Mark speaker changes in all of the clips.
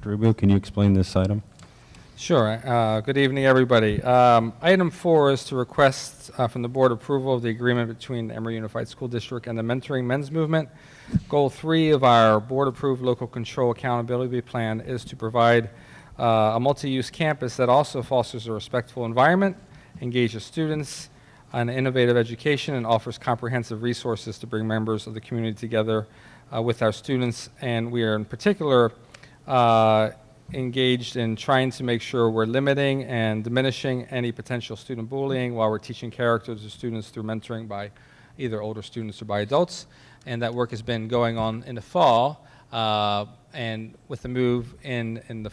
Speaker 1: Dr. Ubu, can you explain this item?
Speaker 2: Sure. Good evening, everybody. Item 4 is to request from the board approval of the agreement between the Emery Unified School District and the Mentoring Men's Movement. Goal 3 of our board-approved local control accountability plan is to provide a multi-use campus that also fosters a respectful environment, engages students, an innovative education, and offers comprehensive resources to bring members of the community together with our students. And we are in particular engaged in trying to make sure we're limiting and diminishing any potential student bullying while we're teaching character to students through mentoring by either older students or by adults. And that work has been going on in the fall. And with the move to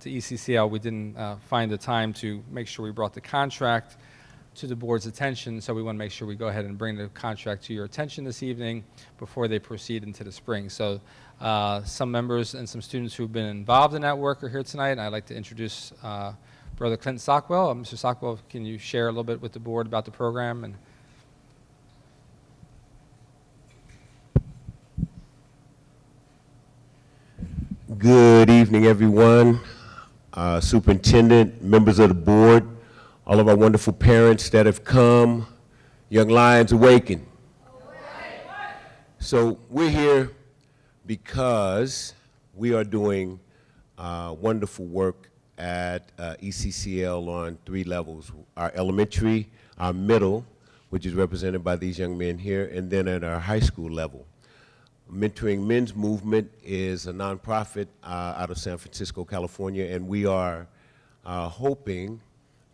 Speaker 2: ECCL, we didn't find the time to make sure we brought the contract to the board's attention, so we want to make sure we go ahead and bring the contract to your attention this evening before they proceed into the spring. So some members and some students who've been involved in that work are here tonight, and I'd like to introduce Brother Clinton Sockwell. Mr. Sockwell, can you share a little bit with the board about the program? And
Speaker 3: good evening, everyone. Superintendent, members of the board, all of our wonderful parents that have come, Young Lions Awaken. So we're here because we are doing wonderful work at ECCL on 3 levels: our elementary, our middle, which is represented by these young men here, and then at our high school level. Mentoring Men's Movement is a nonprofit out of San Francisco, California, and we are hoping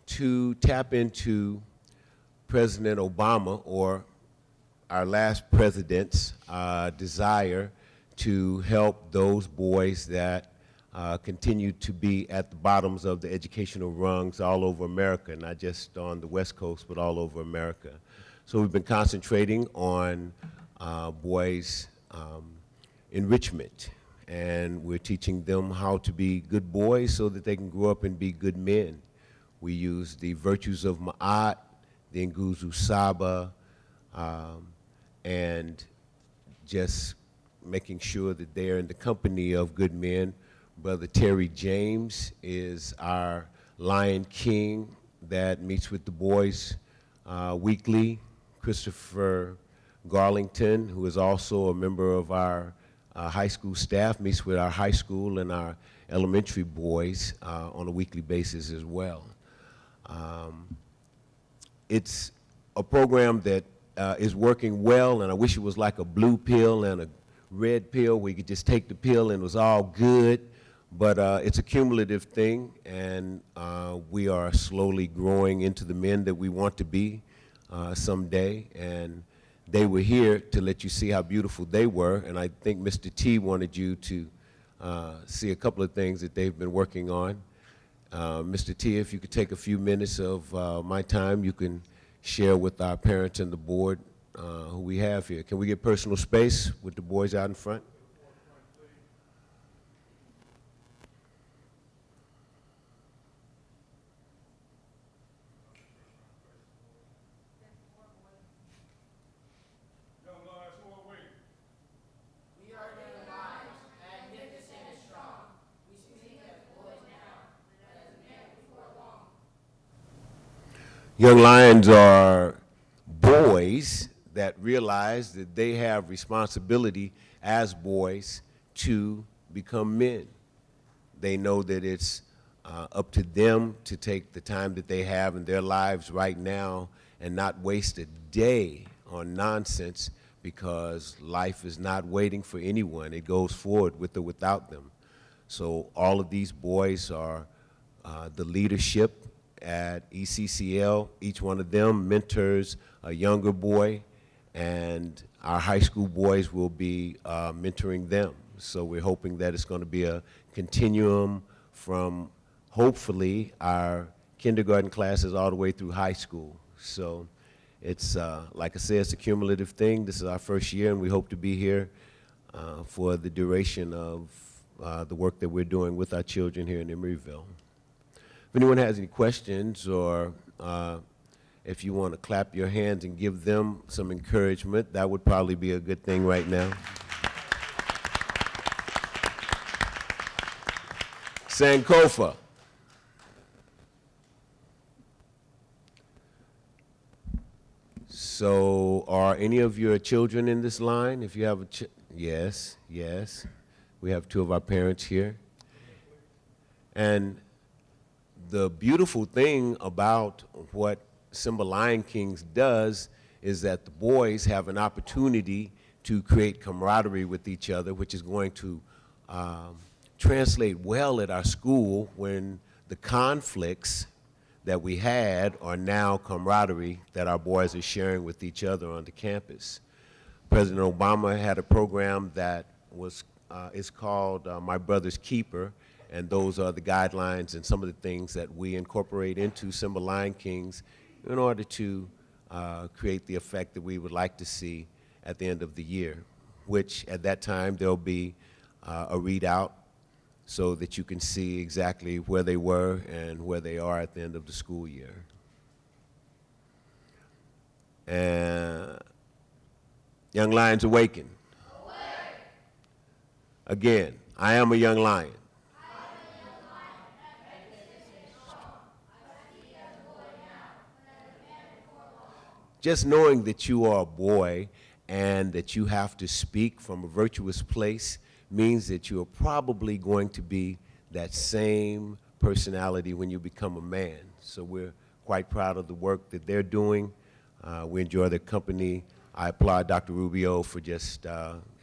Speaker 3: to tap into President Obama, or our last president's desire to help those boys that continue to be at the bottoms of the educational rungs all over America, not just on the West Coast, but all over America. So we've been concentrating on boys' enrichment, and we're teaching them how to be good boys so that they can grow up and be good men. We use the virtues of Ma'at, the Nguzu Saba, and just making sure that they're in the company of good men. Brother Terry James is our Lion King that meets with the boys weekly. Christopher Garlington, who is also a member of our high school staff, meets with our high school and our elementary boys on a weekly basis as well. It's a program that is working well, and I wish it was like a blue pill and a red pill where you could just take the pill and it was all good, but it's a cumulative thing, and we are slowly growing into the men that we want to be someday, and they were here to let you see how beautiful they were, and I think Mr. T wanted you to see a couple of things that they've been working on. Mr. T, if you could take a few minutes of my time, you can share with our parents and the board who we have here. Can we get personal space with the boys out in front? Young Lions are boys that realize that they have responsibility as boys to become men. They know that it's up to them to take the time that they have in their lives right now and not waste a day on nonsense, because life is not waiting for anyone. It goes forward with or without them. So all of these boys are the leadership at ECCL. Each one of them mentors a younger boy, and our high school boys will be mentoring them. So we're hoping that it's going to be a continuum from hopefully our kindergarten classes all the way through high school. So it's, like I said, it's a cumulative thing. This is our first year, and we hope to be here for the duration of the work that we're doing with our children here in Emeryville. If anyone has any questions, or if you want to clap your hands and give them some encouragement, that would probably be a good thing right now. Sankofa. So are any of your children in this line? If you have a yes, yes. We have two of our parents here. And the beautiful thing about what Simba Lion Kings does is that the boys have an opportunity to create camaraderie with each other, which is going to translate well at our school when the conflicts that we had are now camaraderie that our boys are sharing with each other on the campus. President Obama had a program that was is called My Brother's Keeper, and those are the guidelines and some of the things that we incorporate into Simba Lion Kings in order to create the effect that we would like to see at the end of the year, which at that time there'll be a readout so that you can see exactly where they were and where they are at the end of the school year. And Young Lions Awaken. Again, I am a young lion. Just knowing that you are a boy and that you have to speak from a virtuous place means that you are probably going to be that same personality when you become a man. So we're quite proud of the work that they're doing. We enjoy their company. I applaud Dr. Rubio for just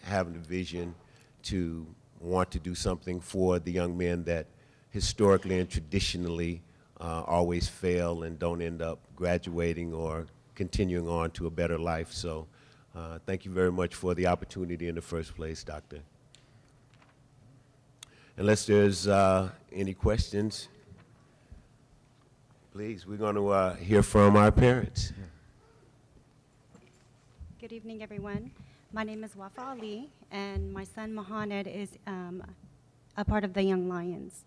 Speaker 3: having the vision to want to do something for the young men that historically and traditionally always fail and don't end up graduating or continuing on to a better life. So thank you very much for the opportunity in the first place, Doctor. Unless there's any questions, please, we're going to hear from our parents.
Speaker 1: Good evening, everyone. My name is Wafa Ali, and my son Mohamed is a part of the Young Lions.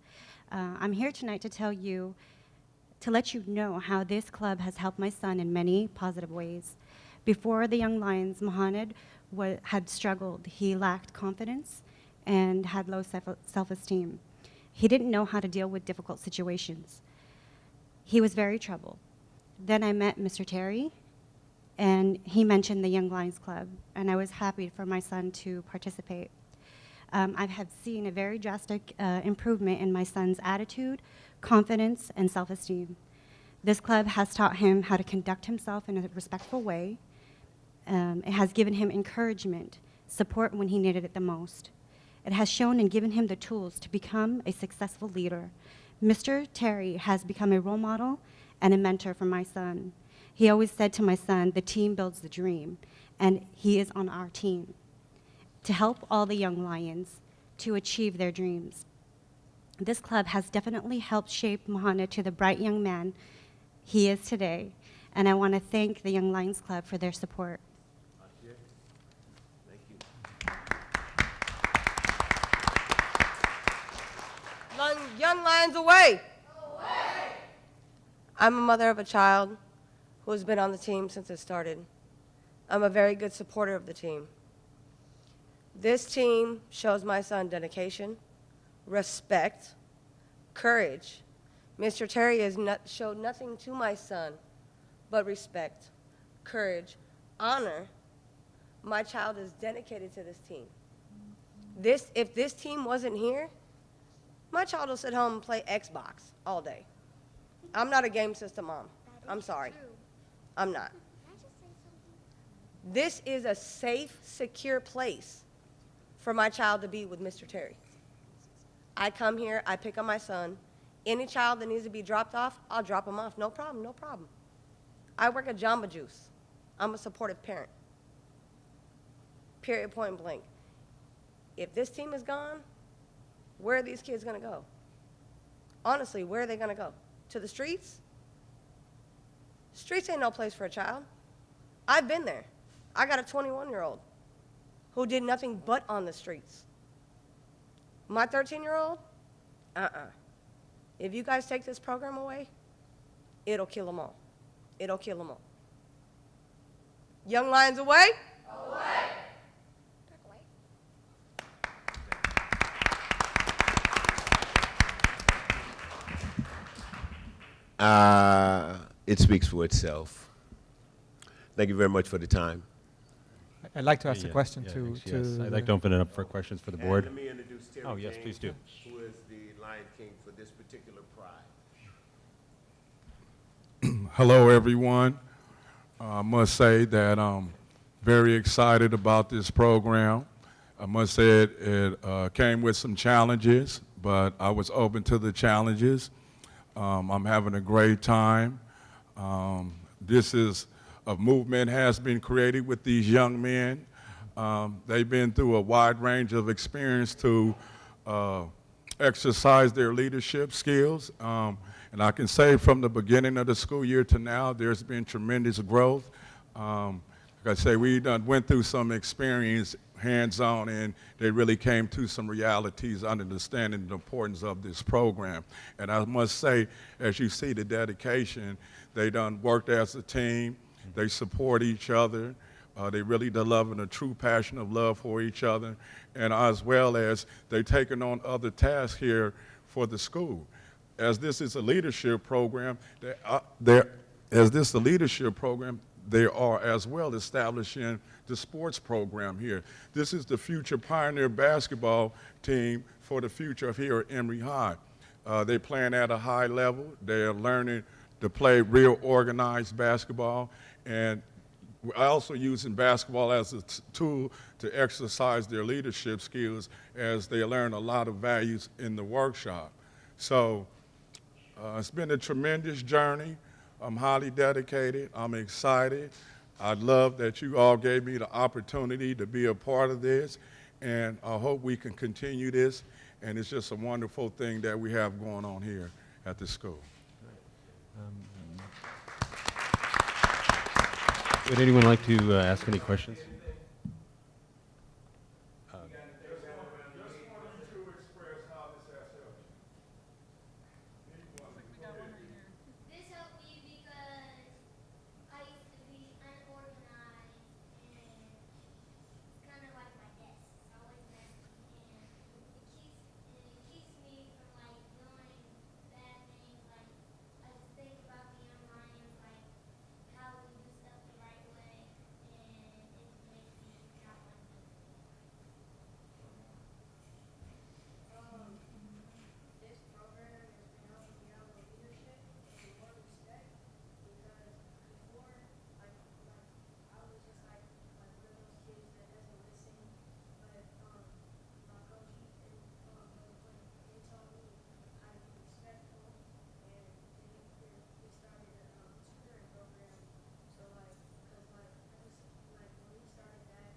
Speaker 1: I'm here tonight to let you know how this club has helped my son in many positive ways. Before the Young Lions, Mohamed had struggled. He lacked confidence and had low self-esteem. He didn't know how to deal with difficult situations. He was very troubled. Then I met Mr. Terry, and he mentioned the Young Lions Club, and I was happy for my son to participate. I have seen a very drastic improvement in my son's attitude, confidence, and self-esteem. This club has taught him how to conduct himself in a respectful way. It has given him encouragement, support when he needed it the most. It has shown and given him the tools to become a successful leader. Mr. Terry has become a role model and a mentor for my son. He always said to my son, the team builds the dream, and he is on our team to help all the young lions to achieve their dreams. This club has definitely helped shape Mohamed to the bright young man he is today, and I want to thank the Young Lions Club for their support.
Speaker 4: Young Lions away! I'm a mother of a child who has been on the team since it started. I'm a very good supporter of the team. This team shows my son dedication, respect, courage. Mr. Terry has showed nothing to my son but respect, courage, honor. My child is dedicated to this team. If this team wasn't here, my child will sit home and play Xbox all day. I'm not a game system mom. I'm sorry. I'm not. This is a safe, secure place for my child to be with Mr. Terry. I come here, I pick up my son. Any child that needs to be dropped off, I'll drop him off. No problem, no problem. I work at Jamba Juice. I'm a supportive parent. Period, point blank. If this team is gone, where are these kids going to go? Honestly, where are they going to go? To the streets? Streets ain't no place for a child. I've been there. I got a 21-year-old who did nothing but on the streets. My 13-year-old, If you guys take this program away, it'll kill them all. It'll kill them all. Young Lions away? Away!
Speaker 3: it speaks for itself. Thank you very much for the time.
Speaker 5: I'd like to ask a
Speaker 6: Yeah,
Speaker 5: question
Speaker 6: yeah,
Speaker 5: to.
Speaker 6: thanks, yes. I'd like to open it up for questions for the board.
Speaker 3: And let me introduce Terry
Speaker 6: Oh, yes,
Speaker 3: James,
Speaker 6: please do.
Speaker 3: who is the Lion King for this particular pride.
Speaker 7: Hello, everyone. I must say that I'm very excited about this program. I must say it came with some challenges, but I was open to the challenges. I'm having a great time. This is a movement has been created with these young men. They've been through a wide range of experience to exercise their leadership skills. And I can say from the beginning of the school year to now, there's been tremendous growth. Like I say, we went through some experience hands-on, and they really came to some realities, understanding the importance of this program. And I must say, as you see the dedication, they done worked as a team. They support each other. They really develop a true passion of love for each other, and as well as they've taken on other tasks here for the school. As this is a leadership program, they are as well establishing the sports program here. This is the future Pioneer basketball team for the future of here at Emery High. They're playing at a high level. They're learning to play real organized basketball, and we're also using basketball as a tool to exercise their leadership skills as they learn a lot of values in the workshop. So it's been a tremendous journey. I'm highly dedicated. I'm excited. I love that you all gave me the opportunity to be a part of this, and I hope we can continue this. And it's just a wonderful thing that we have going on here at the school.
Speaker 6: Would anyone like to ask any questions?
Speaker 8: This helped me because I used to be unorganized and kind of like my desk. It's always messy and it keeps me from like doing bad things. Like I just think about the young lions, like how we do stuff the right way, and it just makes me not want to do it anymore. This program has been helping me out with leadership and more respect because before, I was just like one of those kids that doesn't listen. But my coach, they told me how to be respectful, and we started a tutoring program. So like, cause like I just like when we started that,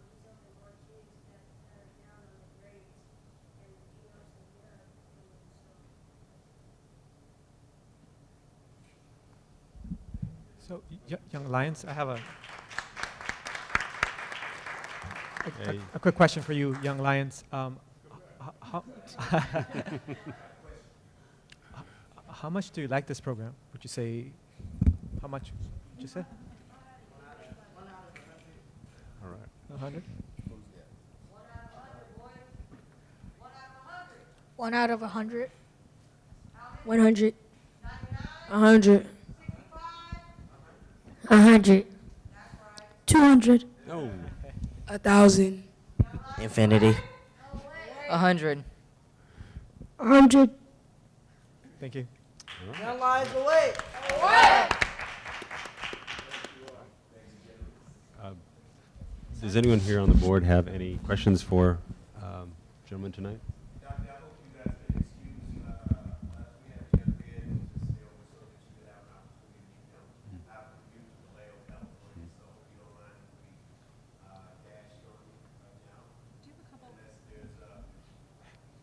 Speaker 8: he's helping more kids that are down on the grades, and he helps them get up.
Speaker 5: So, Young Lions, I have
Speaker 6: Hey.
Speaker 5: a quick question for you, Young Lions. How, how much do you like this program? Would you say, how much would you say?
Speaker 6: All right.
Speaker 5: 100?
Speaker 9: 1 out of 100. 100. 100. 100. 200.
Speaker 6: No.
Speaker 9: 1,000.
Speaker 10: Infinity. 100.
Speaker 9: 100.
Speaker 5: Thank you.
Speaker 6: Does anyone here on the board have any questions for gentlemen tonight?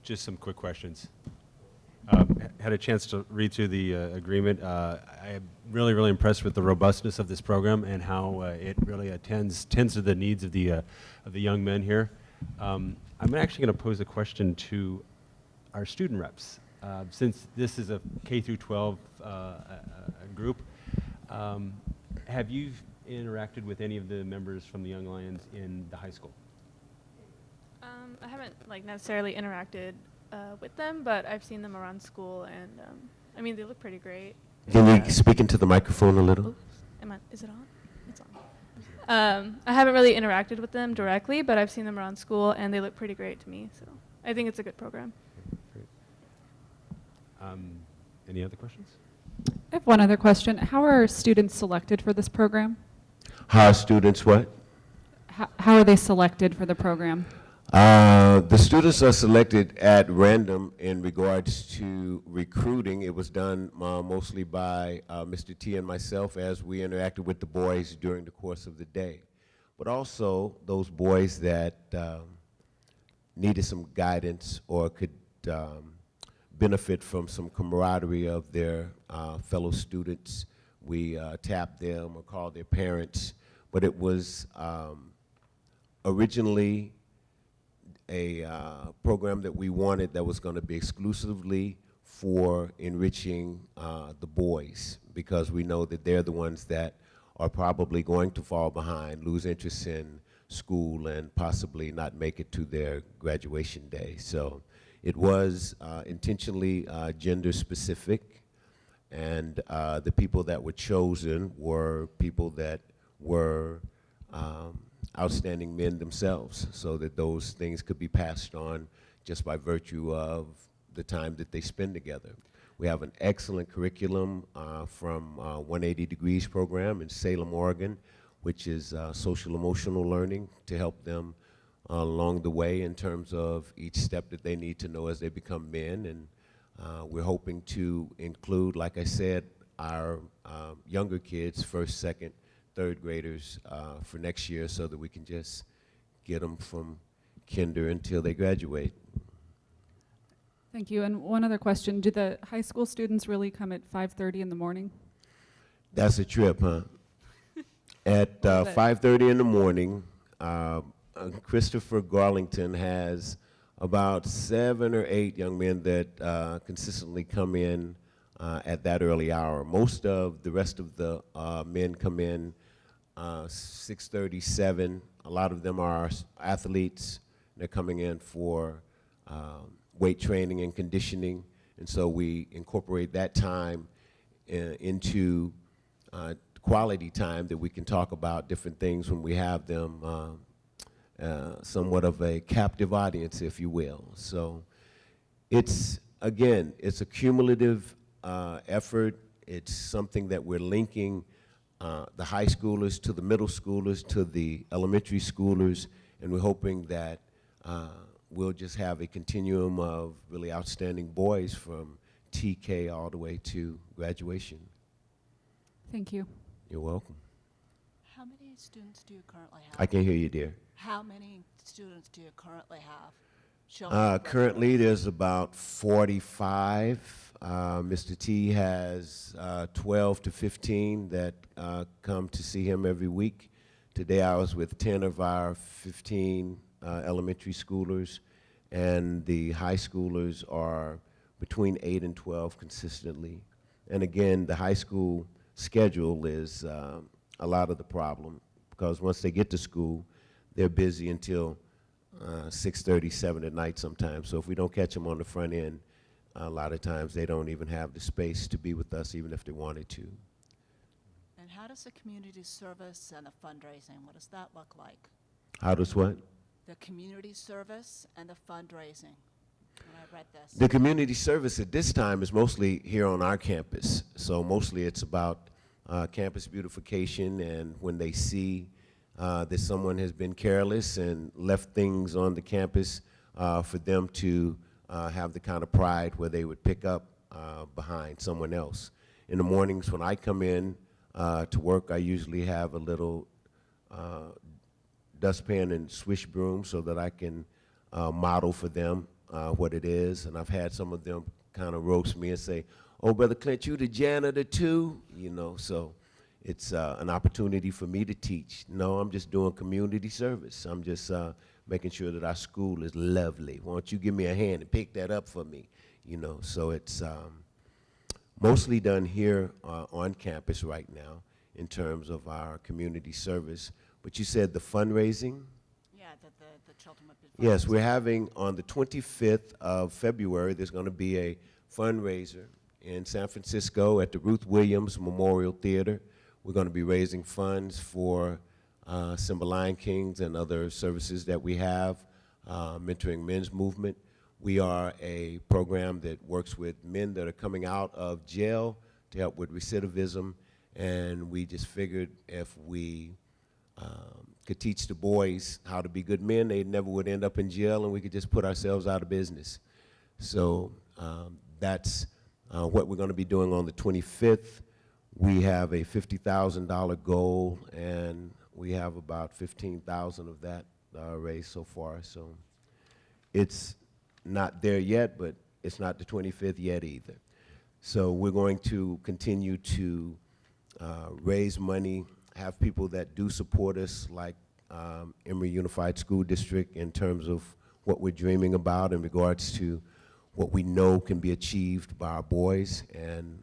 Speaker 6: Just some quick questions. Had a chance to read through the agreement. I am really, really impressed with the robustness of this program and how it really tends to the needs of the young men here. I'm actually going to pose a question to our student reps. Since this is a K through 12 group, have you interacted with any of the members from the Young Lions in the high school?
Speaker 11: I haven't like necessarily interacted with them, but I've seen them around school, and I mean, they look pretty great.
Speaker 3: Can you speak into the microphone a little?
Speaker 11: Is it on? It's on. I haven't really interacted with them directly, but I've seen them around school, and they look pretty great to me. So I think it's a good program.
Speaker 6: Great. Any other questions?
Speaker 12: I have one other question. How are students selected for this program?
Speaker 3: How are students what?
Speaker 12: How are they selected for the program?
Speaker 3: The students are selected at random in regards to recruiting. It was done mostly by Mr. T and myself as we interacted with the boys during the course of the day. But also those boys that needed some guidance or could benefit from some camaraderie of their fellow students. We tapped them or called their parents. But it was originally a program that we wanted that was going to be exclusively for enriching the boys, because we know that they're the ones that are probably going to fall behind, lose interest in school, and possibly not make it to their graduation day. So it was intentionally gender specific, and the people that were chosen were people that were outstanding men themselves, so that those things could be passed on just by virtue of the time that they spend together. We have an excellent curriculum from 180 Degrees program in Salem, Oregon, which is social emotional learning to help them along the way in terms of each step that they need to know as they become men. And we're hoping to include, like I said, our younger kids, first, second, third graders for next year, so that we can just get them from kinder until they graduate.
Speaker 12: Thank you. And one other question. Do the high school students really come at 5:30 in the morning?
Speaker 3: That's a trip, huh? At 5:30 in the morning, Christopher Garlington has about 7 or 8 young men that consistently come in at that early hour. Most of the rest of the men come in 6:30, 7. A lot of them are athletes. They're coming in for weight training and conditioning, and so we incorporate that time into quality time that we can talk about different things when we have them somewhat of a captive audience, if you will. So it's, again, it's a cumulative effort. It's something that we're linking the high schoolers to the middle schoolers to the elementary schoolers, and we're hoping that we'll just have a continuum of really outstanding boys from TK all the way to graduation.
Speaker 12: Thank you.
Speaker 3: You're welcome.
Speaker 13: How many students do you currently have?
Speaker 3: I can hear you, dear.
Speaker 13: How many students do you currently have?
Speaker 3: Currently, there's about 45. Mr. T has 12 to 15 that come to see him every week. Today I was with 10 of our 15 elementary schoolers, and the high schoolers are between 8 and 12 consistently. And again, the high school schedule is a lot of the problem, because once they get to school, they're busy until 6:30, 7 at night sometimes. So if we don't catch them on the front end, a lot of times they don't even have the space to be with us, even if they wanted to.
Speaker 13: And how does the community service and the fundraising, what does that look like?
Speaker 3: How does what?
Speaker 13: The community service and the fundraising, when I read this.
Speaker 3: The community service at this time is mostly here on our campus. So mostly it's about campus beautification, and when they see that someone has been careless and left things on the campus, for them to have the kind of pride where they would pick up behind someone else. In the mornings when I come in to work, I usually have a little dustpan and swish broom so that I can model for them what it is. And I've had some of them kind of roast me and say, "Oh, Brother Clint, you the janitor too?" You know, so it's an opportunity for me to teach. No, I'm just doing community service. I'm just making sure that our school is lovely. Why don't you give me a hand and pick that up for me? You know, so it's mostly done here on campus right now in terms of our community service. But you said the fundraising?
Speaker 13: Yeah, the children would be.
Speaker 3: Yes, we're having on the 25th of February, there's going to be a fundraiser in San Francisco at the Ruth Williams Memorial Theater. We're going to be raising funds for Simba Lion Kings and other services that we have, mentoring men's movement. We are a program that works with men that are coming out of jail to help with recidivism, and we just figured if we could teach the boys how to be good men, they never would end up in jail, and we could just put ourselves out of business. So that's what we're going to be doing on the 25th. We have a $50,000 goal, and we have about 15,000 of that raised so far. So it's not there yet, but it's not the 25th yet either. So we're going to continue to raise money, have people that do support us, like Emery Unified School District, in terms of what we're dreaming about in regards to what we know can be achieved by our boys. And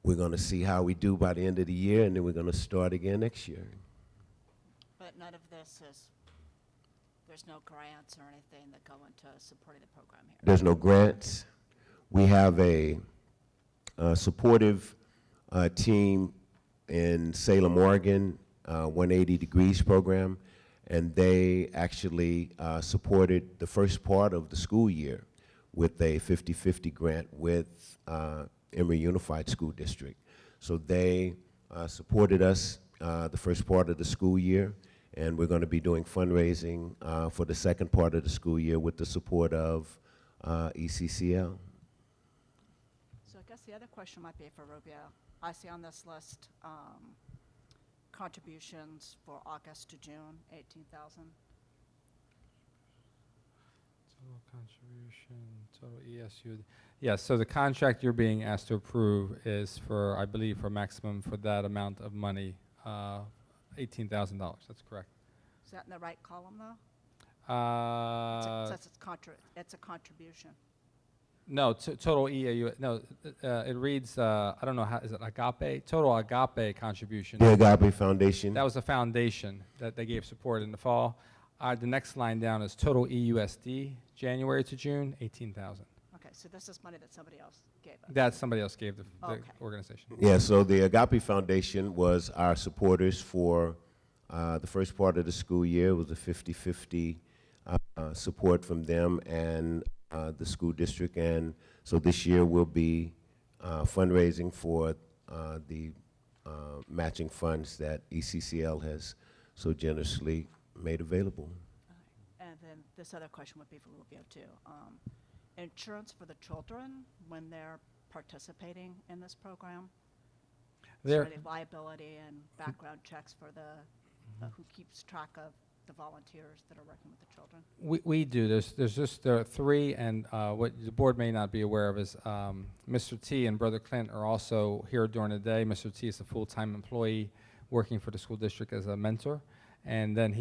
Speaker 3: we're going to see how we do by the end of the year, and then we're going to start again next year.
Speaker 13: But none of this is, there's no grants or anything that go into supporting the program here?
Speaker 3: There's no grants. We have a supportive team in Salem, Oregon, 180 Degrees program, and they actually supported the first part of the school year with a 50-50 grant with Emery Unified School District. So they supported us the first part of the school year, and we're going to be doing fundraising for the second part of the school year with the support of ECCL.
Speaker 13: So I guess the other question might be for Rubio. I see on this list contributions for August to June, 18,000.
Speaker 2: Total contribution, total ESU. Yes, so the contract you're being asked to approve is for, I believe, for maximum for that amount of money, $18,000. That's correct.
Speaker 13: Is that in the right column, though?
Speaker 2: Uh,
Speaker 13: It says it's a contribution.
Speaker 2: No, total EAU. No, it reads. I don't know how. Is it Agape? Total Agape contribution.
Speaker 3: The Agape Foundation.
Speaker 2: That was a foundation that they gave support in the fall. The next line down is total EUSD, January to June, 18,000.
Speaker 13: Okay, so this is money that somebody else gave us.
Speaker 2: That somebody else gave the
Speaker 13: Okay.
Speaker 2: organization.
Speaker 3: Yeah, so the Agape Foundation was our supporters for the first part of the school year. It was a 50-50 support from them and the school district. And so this year we'll be fundraising for the matching funds that ECCL has so generously made available.
Speaker 13: And then this other question would be for Rubio, too. Insurance for the children when they're participating in this program? Is there any liability and background checks for the who keeps track of the volunteers that are working with the children?
Speaker 2: We do. There are three, and what the board may not be aware of is Mr. T and Brother Clint are also here during the day. Mr. T is a full-time employee working for the school district as a mentor, and then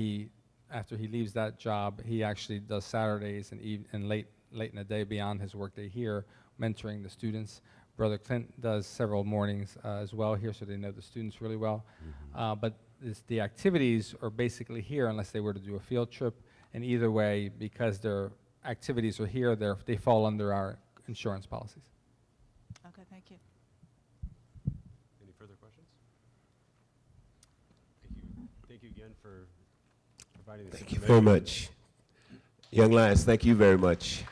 Speaker 2: after he leaves that job, he actually does Saturdays and late in the day beyond his workday here, mentoring the students. Brother Clint does several mornings as well here, so they know the students really well. But the activities are basically here unless they were to do a field trip. And either way, because their activities are here, they fall under our insurance policies.
Speaker 13: Okay, thank you.
Speaker 6: Any further questions? Thank you again for providing this.
Speaker 3: Thank you very much. Young Lions, thank you very much.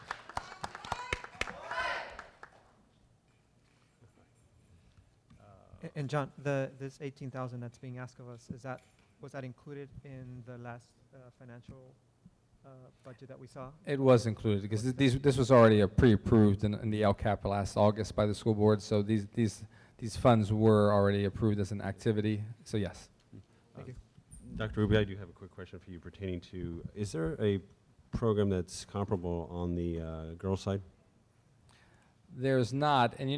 Speaker 5: And John, this 18,000 that's being asked of us, was that included in the last financial budget that we saw?
Speaker 2: It was included because this was already pre-approved in the LCAP last August by the school board. So these funds were already approved as an activity. So yes.
Speaker 5: Thank you.
Speaker 6: Dr. Rubio, I do have a quick question for you pertaining to, is there a program that's comparable on the girls' side?
Speaker 2: There's not, and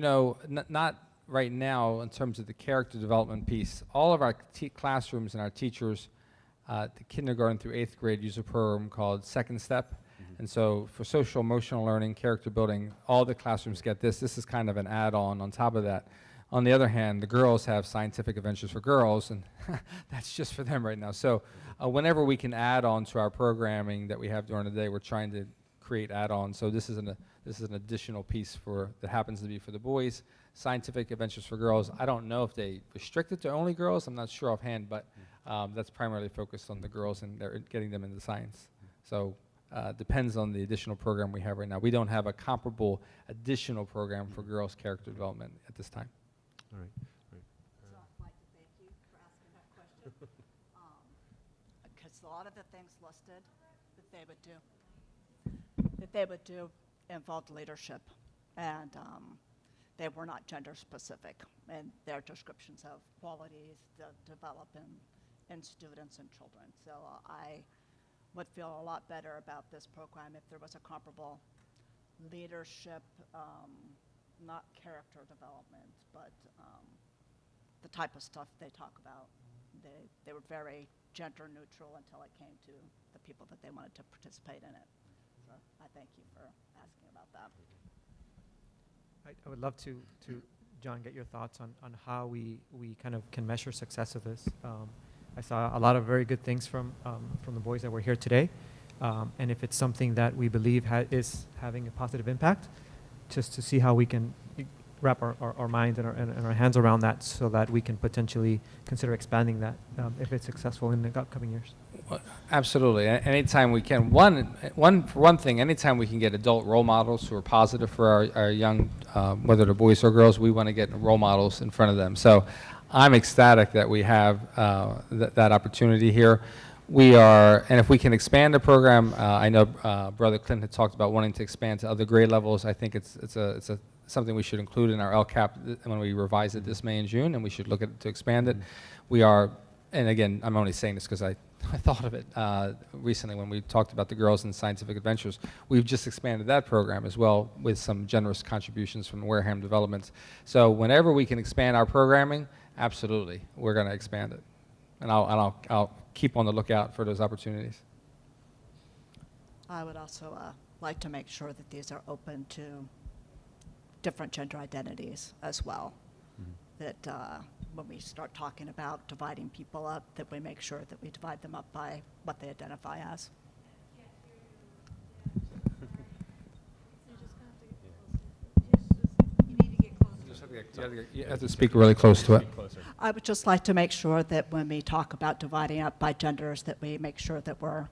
Speaker 2: not right now in terms of the character development piece. All of our classrooms and our teachers, the kindergarten through 8th grade, use a program called Second Step. And so for social emotional learning, character building, all the classrooms get this. This is kind of an add-on on top of that. On the other hand, the girls have scientific adventures for girls, and that's just for them right now. So whenever we can add on to our programming that we have during the day, we're trying to create add-ons. So this is an additional piece that happens to be for the boys. Scientific adventures for girls. I don't know if they restrict it to only girls. I'm not sure offhand, but that's primarily focused on the girls and they're getting them into science. So depends on the additional program we have right now. We don't have a comparable additional program for girls' character development at this time.
Speaker 6: All right.
Speaker 13: So I'd like to thank you for asking that question. Because a lot of the things listed that they would do involved leadership, and they were not gender specific in their descriptions of qualities to develop in students and children. So I would feel a lot better about this program if there was a comparable leadership, not character development, but the type of stuff they talk about. They were very gender neutral until it came to the people that they wanted to participate in it. So I thank you for asking about that.
Speaker 5: I would love to, John, get your thoughts on how we kind of can measure success of this. I saw a lot of very good things from the boys that were here today. And if it's something that we believe is having a positive impact, just to see how we can wrap our minds and our hands around that so that we can potentially consider expanding that if it's successful in the upcoming years.
Speaker 2: Well, absolutely. Anytime we can. One thing, anytime we can get adult role models who are positive for our young, whether they're boys or girls, we want to get role models in front of them. So I'm ecstatic that we have that opportunity here. And if we can expand the program, I know Brother Clinton had talked about wanting to expand to other grade levels. I think it's something we should include in our LCAP when we revise it this May and June, and we should look at it to expand it. We are, and again, I'm only saying this because I thought of it recently when we talked about the Girls in Scientific Adventures. We've just expanded that program as well with some generous contributions from Wareham Developments. So whenever we can expand our programming, absolutely, we're going to expand it. And I'll keep on the lookout for those opportunities.
Speaker 13: I would also like to make sure that these are open to different gender identities as well. That when we start talking about dividing people up, that we make sure that we divide them up by what they identify as.
Speaker 2: You have to speak really close to it.
Speaker 13: I would just like to make sure that when we talk about dividing up by genders, that we make sure that we're